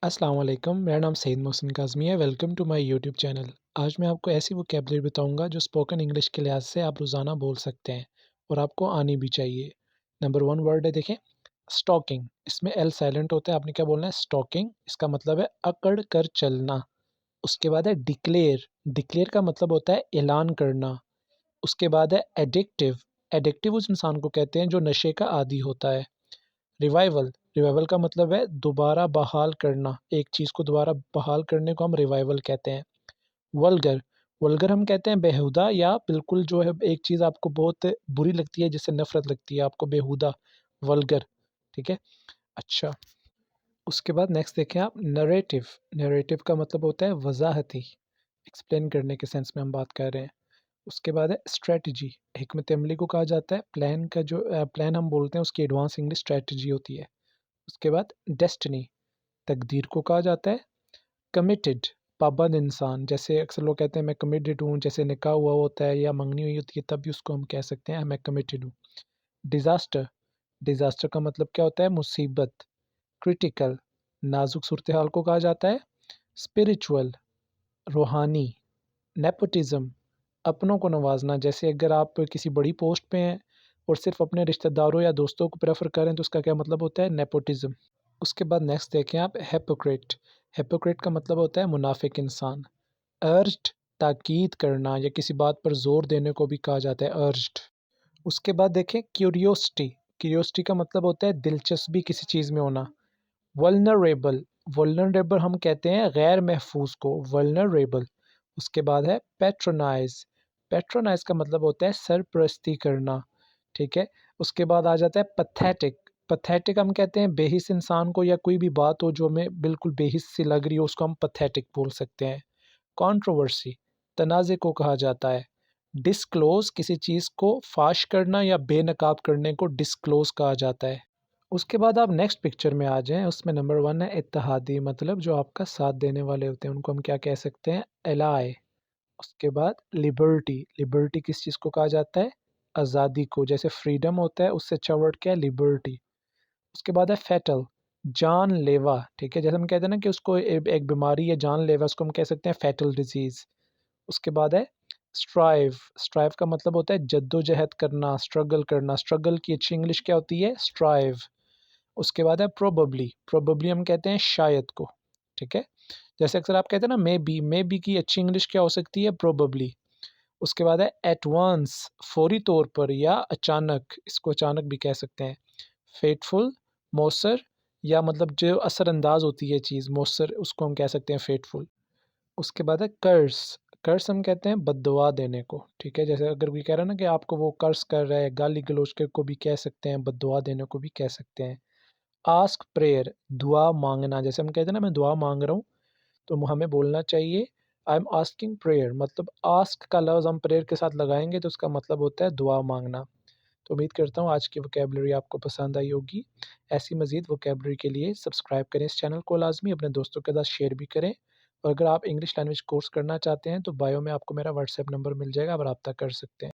अस्सलाम वालेकुम, मेरा नाम सईद मोहसिन काज़मी है। Welcome to my YouTube channel. आज मैं आपको ऐसी वोकैबुलरी बताऊंगा जो स्पोकन इंग्लिश के लिहाज से आप रोज़ाना बोल सकते हैं और आपको आनी भी चाहिए। नंबर वन वर्ड है, देखें, स्टॉकिंग। इसमें एल साइलेंट होता है, आपने क्या बोलना है? स्टॉकिंग। इसका मतलब है अकड़ कर चलना। उसके बाद है डिक्लेयर। डिक्लेयर का मतलब होता है ऐलान करना। उसके बाद है एडिक्टिव। एडिक्टिव उस इंसान को कहते हैं जो नशे का आदी होता है। रिवाइवल। रिवाइवल का मतलब है दोबारा बहाल करना। एक चीज़ को दोबारा बहाल करने को हम रिवाइवल कहते हैं। वल्गर। वल्गर हम कहते हैं बेहुदा या बिल्कुल जो है एक चीज़ आपको बहुत बुरी लगती है, जिससे नफ़रत लगती है आपको, बेहुदा, वल्गर। ठीक है? अच्छा, उसके बाद नेक्स्ट देखें आप, नरेटिव। नरेटिव का मतलब होता है वज़ाहती, एक्सप्लेन करने के सेंस में हम बात कर रहे हैं। उसके बाद है स्ट्रैटेजी। हिकमत अमली को कहा जाता है प्लान का, जो प्लान हम बोलते हैं उसकी एडवांस इंग्लिश स्ट्रैटेजी होती है। उसके बाद डेस्टिनी, तकदीर को कहा जाता है। कमिटेड, पाबंद इंसान, जैसे अक्सर लोग कहते हैं मैं कमिटेड हूँ, जैसे निकाह हुआ होता है या मंगनी हुई होती है तब भी उसको हम कह सकते हैं मैं कमिटेड हूँ। डिज़ास्टर। डिज़ास्टर का मतलब क्या होता है? मुसीबत। क्रिटिकल, नाजुक सूरत हाल को कहा जाता है। स्पिरिचुअल, रूहानी। नेपोटिज्म, अपनों को नवाजना, जैसे अगर आप किसी बड़ी पोस्ट पे हैं और सिर्फ अपने रिश्तेदारों या दोस्तों को प्रेफर करें तो उसका क्या मतलब होता है? नेपोटिज्म। उसके बाद नेक्स्ट देखें आप, हिपोक्रेट। हिपोक्रेट का मतलब होता है मुनाफिक इंसान। अर्ज्ड, ताकीद करना या किसी बात पर जोर देने को भी कहा जाता है अर्ज्ड। उसके बाद देखें क्यूरियोसिटी। क्यूरियोसिटी का मतलब होता है दिलचस्पी किसी चीज़ में होना। वल्नरेबल। वल्नरेबल हम कहते हैं गैर महफूज को, वल्नरेबल। उसके बाद है पैट्रोनाइज। पैट्रोनाइज का मतलब होता है सरपरस्ती करना। ठीक है? उसके बाद आ जाता है पथेटिक। पथेटिक हम कहते हैं बेहिस इंसान को, या कोई भी बात हो जो हमें बिल्कुल बेहिस सी लग रही हो उसको हम पथेटिक बोल सकते हैं। कंट्रोवर्सी, तनाज़े को कहा जाता है। डिस्क्लोज, किसी चीज़ को फाश करना या बेनकाब करने को डिस्क्लोज कहा जाता है। उसके बाद आप नेक्स्ट पिक्चर में आ जाएँ, उसमें नंबर 1 है इत्तेहादी, मतलब जो आपका साथ देने वाले होते हैं उनको हम क्या कह सकते हैं? एलाय। उसके बाद लिबर्टी। लिबर्टी किस चीज़ को कहा जाता है? आज़ादी को, जैसे फ्रीडम होता है उससे अच्छा वर्ड क्या है? लिबर्टी। उसके बाद है फैटल, जानलेवा। ठीक है? जैसे हम कहते हैं ना कि उसको एक बीमारी है जानलेवा, उसको हम कह सकते हैं फैटल डिजीज़। उसके बाद है स्ट्राइव। स्ट्राइव का मतलब होता है जद्दोजहद करना, स्ट्रगल करना। स्ट्रगल की अच्छी इंग्लिश क्या होती है? स्ट्राइव। उसके बाद है प्रोबेबली। प्रोबेबली हम कहते हैं शायद को। ठीक है? जैसे अक्सर आप कहते हैं ना मे बी की अच्छी इंग्लिश क्या हो सकती है? प्रोबेबली। उसके बाद है एट वंस, फौरी तौर पर या अचानक, इसको अचानक भी कह सकते हैं। फेटफुल, मौसर, या मतलब जो असरअंदाज होती है चीज़, मौसर, उसको हम कह सकते हैं फेटफुल। उसके बाद है कर्स। कर्स हम कहते हैं बद्दुआ देने को। ठीक है? जैसे अगर कोई कह रहा है ना कि आपको वो कर्स कर रहा है, गाली गलौज के को भी कह सकते हैं, बद्दुआ देने को भी कह सकते हैं। आस्क प्रेयर, दुआ मांगना, जैसे हम कहते हैं ना मैं दुआ मांग रहा हूँ, तो हमें बोलना चाहिए आई एम आस्किंग प्रेयर। मतलब आस्क का लफ्ज़ हम प्रेयर के साथ लगाएंगे तो उसका मतलब होता है दुआ मांगना। तो उम्मीद करता हूँ आज की वोकैबुलरी आपको पसंद आई होगी। ऐसी मज़ीद वोकैबुलरी के लिए सब्सक्राइब करें इस चैनल को, लाजमी अपने दोस्तों के साथ शेयर भी करें। और अगर आप इंग्लिश लैंग्वेज कोर्स करना चाहते हैं तो बायो में आपको मेरा व्हाट्सएप नंबर मिल जाएगा, आप रब्ता कर सकते हैं।